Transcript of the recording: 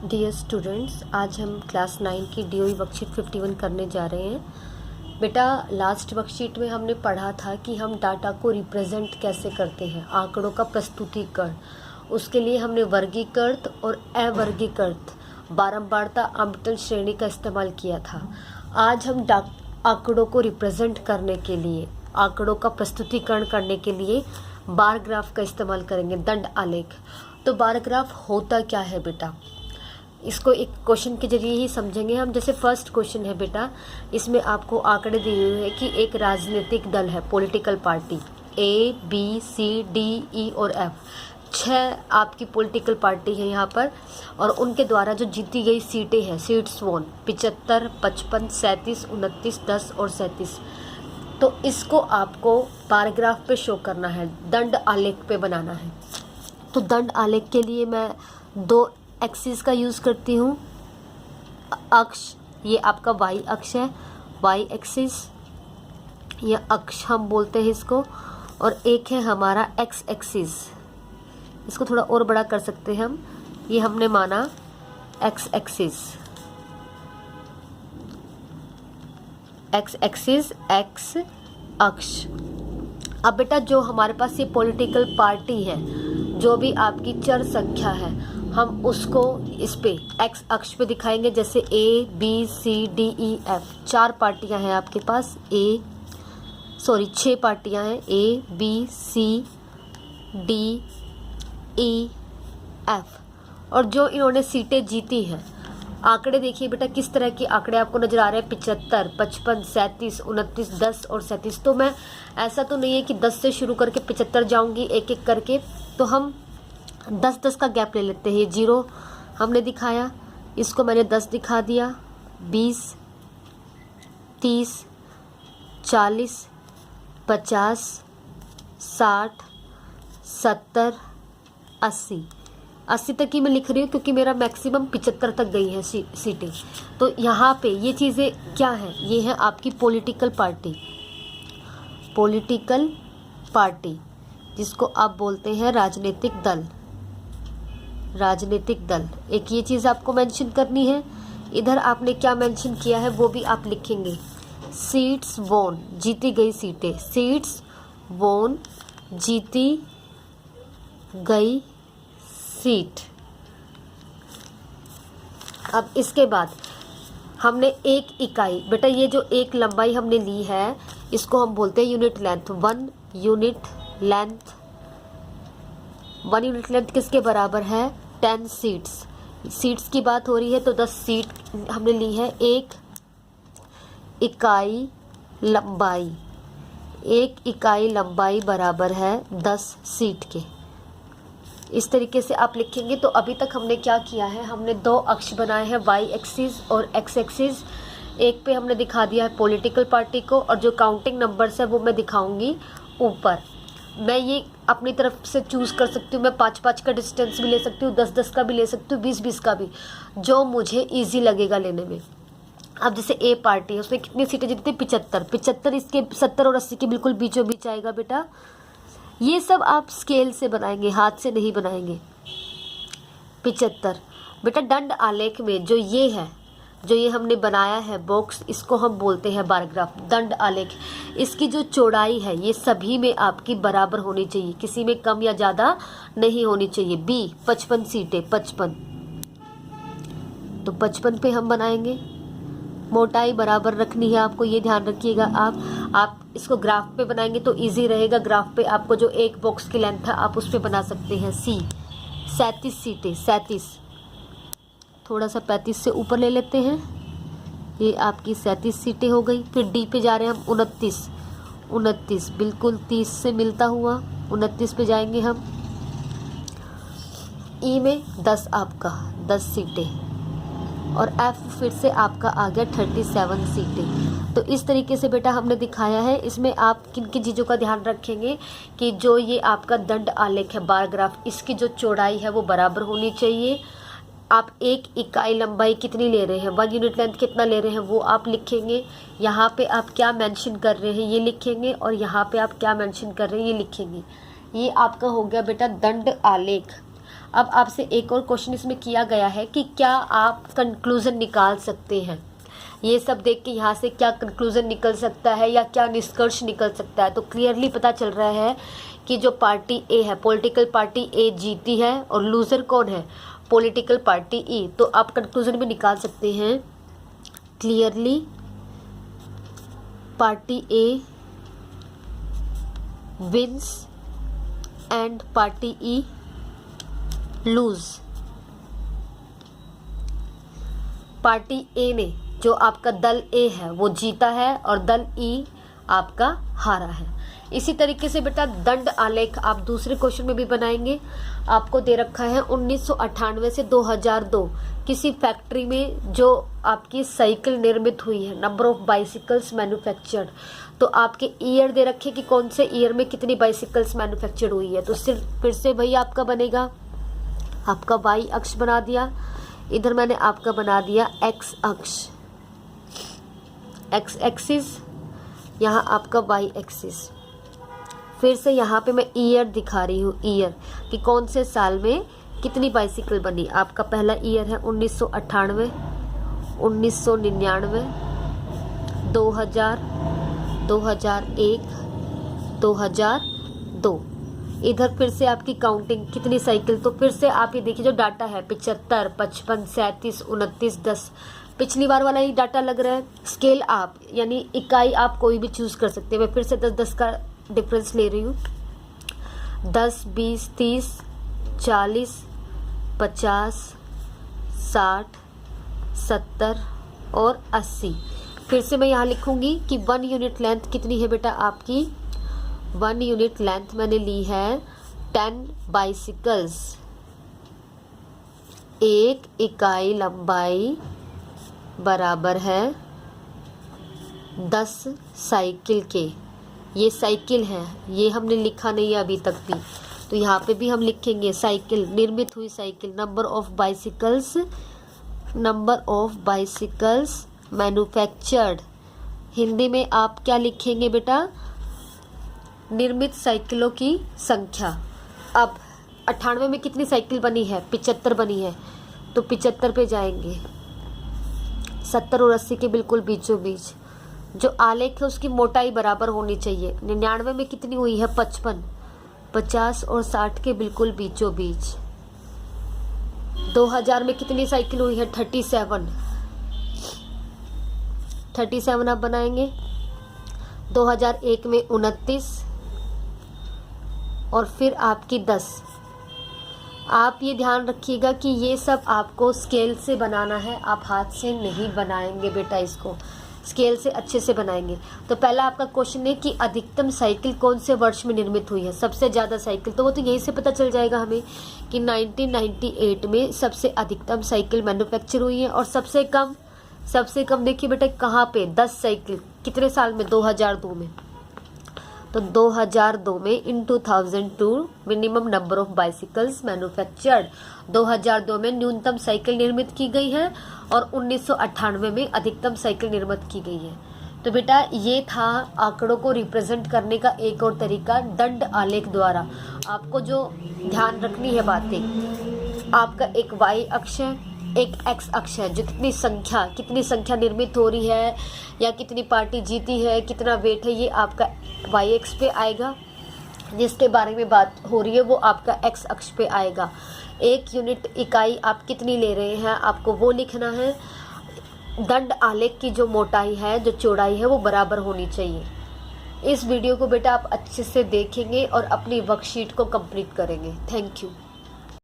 Dear students, आज हम class 9 की डीओई वर्कशीट 51 करने जा रहे हैं। बेटा, लास्ट वर्कशीट में हमने पढ़ा था कि हम डाटा को रिप्रेजेंट कैसे करते हैं, आंकड़ों का प्रस्तुतिकरण। उसके लिए हमने वर्गीकृत और अवर्गीकृत बारंबारता आवंटन श्रेणी का इस्तेमाल किया था। आज हम आंकड़ों को रिप्रेजेंट करने के लिए, आंकड़ों का प्रस्तुतिकरण करने के लिए बार ग्राफ का इस्तेमाल करेंगे, दंड आलेख। तो बार ग्राफ होता क्या है बेटा, इसको एक क्वेश्चन के जरिए ही समझेंगे हम। जैसे फर्स्ट क्वेश्चन है बेटा, इसमें आपको आंकड़े दिए हुए हैं कि एक राजनीतिक दल है, पॉलिटिकल पार्टी, ABCDE और F, 6 आपकी पॉलिटिकल पार्टी है यहाँ पर, और उनके द्वारा जो जीती गई सीटें हैं, सीट्स वोन 75, 55, 37, 29, 10 और 37। तो इसको आपको बार ग्राफ पे शो करना है, दंड आलेख पे बनाना है। तो दंड आलेख के लिए मैं 2 एक्सिस का यूज़ करती हूँ। अक्ष, ये आपका वाई अक्ष है, वाई एक्सिस, ये अक्ष हम बोलते हैं इसको, और एक है हमारा एक्स एक्सिस। इसको थोड़ा और बड़ा कर सकते हैं हम, ये हमने माना x axis, x axis, x अक्ष। अब बेटा, जो हमारे पास ये पॉलिटिकल पार्टी है, जो भी आपकी चर संख्या है, हम उसको इस पे एक्स अक्ष पे दिखाएंगे। जैसे ABCDEF 4 पार्टियां हैं आपके पास, 6 पार्टियां हैं, ABCDEF, और जो इन्होंने सीटें जीती हैं। आंकड़े देखिए बेटा, किस तरह के आंकड़े आपको नजर आ रहे हैं, 75, 55, 37, 29, 10 और 37। तो मैं, ऐसा तो नहीं है कि 10 से शुरू करके 75 जाऊंगी एक एक करके, तो हम 10-10 का गैप ले लेते हैं। ये 0 हमने दिखाया, इसको मैंने 10 दिखा दिया, 20, 30, 40, 50, 60, 70, 80 तक ही मैं लिख रही हूँ, क्योंकि मेरा मैक्सिमम 75 तक गई है सीटें। तो यहाँ पे ये चीज़ें क्या हैं, ये है आपकी पॉलिटिकल पार्टी, पॉलिटिकल पार्टी जिसको आप बोलते हैं राजनीतिक दल, राजनीतिक दल। एक ये चीज़ आपको मेंशन करनी है। इधर आपने क्या मेंशन किया है वो भी आप लिखेंगे, सीट्स वोन, जीती गई सीटें, सीट्स वोन, जीती गई सीट। अब इसके बाद हमने एक इकाई, बेटा ये जो एक लंबाई हमने ली है, इसको हम बोलते हैं unit length. 1 unit length, 1 unit length किसके बराबर है, 10 सीट्स। सीट्स की बात हो रही है तो 10 सीट हमने ली है। एक इकाई लंबाई, एक इकाई लंबाई बराबर है 10 सीट के। इस तरीके से आप लिखेंगे। तो अभी तक हमने क्या किया है, हमने 2 अक्ष बनाए हैं, वाई एक्सिस और एक्स एक्सिस। एक पे हमने दिखा दिया है पॉलिटिकल पार्टी को, और जो काउंटिंग नंबर्स है वो मैं दिखाऊंगी ऊपर। मैं ये अपनी तरफ से चूज़ कर सकती हूँ, मैं 5-5 का डिस्टेंस भी ले सकती हूँ, 10-10 का भी ले सकती हूँ, 20-20 का भी, जो मुझे ईजी लगेगा लेने में। अब जैसे ए पार्टी है, उसमें कितनी सीटें जीती थी, 75, इसके 70 और 80 के बिल्कुल बीचों बीच आएगा बेटा। ये सब आप स्केल से बनाएंगे, हाथ से नहीं बनाएंगे। 75 बेटा, दंड आलेख में जो ये है, जो ये हमने बनाया है बॉक्स, इसको हम बोलते हैं बार ग्राफ, दंड आलेख। इसकी जो चौड़ाई है, ये सभी में आपकी बराबर होनी चाहिए, किसी में कम या ज़्यादा नहीं होनी चाहिए। B 55 सीटें, 55, तो 55 पे हम बनाएंगे। मोटाई बराबर रखनी है आपको, ये ध्यान रखिएगा। आप इसको ग्राफ पे बनाएंगे तो इजी रहेगा। ग्राफ पे आपको जो एक बॉक्स की लेंथ है आप उस पे बना सकते हैं। C 37 सीटें, 37, थोड़ा सा 35 से ऊपर ले लेते हैं, ये आपकी 37 सीटें हो गई। फिर D पे जा रहे हैं हम, 29, बिल्कुल 30 से मिलता हुआ 29 पे जाएंगे हम। E में 10 आपका 10 सीटें, और F फिर से आपका आ गया 37 सीटें। तो इस तरीके से बेटा हमने दिखाया है। इसमें आप किन किन चीज़ों का ध्यान रखेंगे कि जो ये आपका दंड आलेख है, बार ग्राफ, इसकी जो चौड़ाई है वो बराबर होनी चाहिए। आप एक इकाई लंबाई कितनी ले रहे हैं, 1 यूनिट लेंथ कितना ले रहे हैं वो आप लिखेंगे। यहाँ पे आप क्या मेंशन कर रहे हैं ये लिखेंगे, और यहाँ पे आप क्या मेंशन कर रहे हैं ये लिखेंगे। ये आपका हो गया बेटा दंड आलेख। अब आपसे एक और क्वेश्चन इसमें किया गया है कि क्या आप कंक्लूजन निकाल सकते हैं। ये सब देख के यहाँ से क्या कंक्लूजन निकल सकता है या क्या निष्कर्ष निकल सकता है। तो क्लियरली पता चल रहा है कि जो पार्टी ए है, पॉलिटिकल पार्टी ए जीती है और लूजर कौन है, पॉलिटिकल पार्टी ई। तो आप कंक्लूजन में निकाल सकते हैं clearly party A wins and party E lose. Party A ने, जो आपका दल ए है, वो जीता है और दल ई आपका हारा है। इसी तरीके से बेटा दंड आलेख आप दूसरे क्वेश्चन में भी बनाएंगे। आपको दे रखा है 1998 से 2002 किसी फैक्ट्री में जो आपकी साइकिल निर्मित हुई है, नंबर ऑफ बाइसिकल्स मैन्युफैक्चर्ड। तो आपके ईयर दे रखे कि कौन से ईयर में कितनी बाइसिकल्स मैन्युफैक्चर्ड हुई है। तो सिर्फ फिर से वही आपका बनेगा, आपका वाई अक्ष बना दिया, इधर मैंने आपका बना दिया एक्स अक्ष, एक्स एक्सिस, यहाँ आपका वाई एक्सिस। फिर से यहाँ पे मैं ईयर दिखा रही हूँ, ईयर कि कौन से साल में कितनी बाइसिकल बनी। आपका पहला ईयर है 1998, 1999, 2000, 2001, 2002। इधर फिर से आपकी काउंटिंग कितनी साइकिल, तो फिर से आप ये देखिए जो डाटा है 75, 55, 37, 29, 10, पिछली बार वाला ही डाटा लग रहा है। स्केल आप यानी इकाई आप कोई भी चूज कर सकते हैं। मैं फिर से 10-10 का डिफरेंस ले रही हूँ, 10, 20, 30, 40, 50, 60, 70 और 80। फिर से मैं यहाँ लिखूंगी कि 1 यूनिट लेंथ कितनी है बेटा आपकी। 1 यूनिट लेंथ मैंने ली है 10 बाइसिकल्स। एक इकाई लंबाई बराबर है 10 साइकिल के। ये साइकिल है, ये हमने लिखा नहीं है अभी तक भी, तो यहाँ पे भी हम लिखेंगे साइकिल, निर्मित हुई cycle. Number of bicycles, number of bicycles manufactured. Hindi में आप क्या लिखेंगे बेटा, निर्मित साइकिलों की संख्या। अब 98 में कितनी साइकिल बनी है, 75 बनी है, तो 75 पे जाएंगे। 70 और 80 के बिल्कुल बीचों बीच जो आलेख है उसकी मोटाई बराबर होनी चाहिए। 99 में कितनी हुई है, 55, 50 और 60 के बिल्कुल बीचों बीच। 2000 में कितनी साइकिल हुई है, 37, 37 आप बनाएंगे। 2001 में 29 और फिर आपकी 10। आप ये ध्यान रखिएगा कि ये सब आपको स्केल से बनाना है, आप हाथ से नहीं बनाएंगे बेटा, इसको स्केल से अच्छे से बनाएंगे। तो पहला आपका क्वेश्चन है कि अधिकतम साइकिल कौन से वर्ष में निर्मित हुई है, सबसे ज़्यादा साइकिल, तो वो तो यहीं से पता चल जाएगा हमें कि 1998 में सबसे अधिकतम साइकिल मैन्युफैक्चर हुई है। और सबसे कम देखिए बेटा कहाँ पे, 10 साइकिल कितने साल में, 2002 में। तो 2002 में इन 2002 minimum number of bicycles manufactured. 2002 में न्यूनतम साइकिल निर्मित की गई है और 1998 में अधिकतम साइकिल निर्मित की गई है। तो बेटा ये था आंकड़ों को रिप्रेजेंट करने का एक और तरीका दंड आलेख द्वारा। आपको जो ध्यान रखनी है बातें, आपका एक वाई अक्ष है, एक एक्स अक्ष है, जो कितनी संख्या निर्मित हो रही है या कितनी पार्टी जीती है, कितना वेट है, ये आपका वाई एक्स पे आएगा। जिसके बारे में बात हो रही है वो आपका एक्स अक्ष पे आएगा। एक यूनिट इकाई आप कितनी ले रहे हैं आपको वो लिखना है। दंड आलेख की जो मोटाई है, जो चौड़ाई है, वो बराबर होनी चाहिए। इस वीडियो को बेटा आप अच्छे से देखेंगे और अपनी वर्कशीट को कंप्लीट करेंगे। Thank you.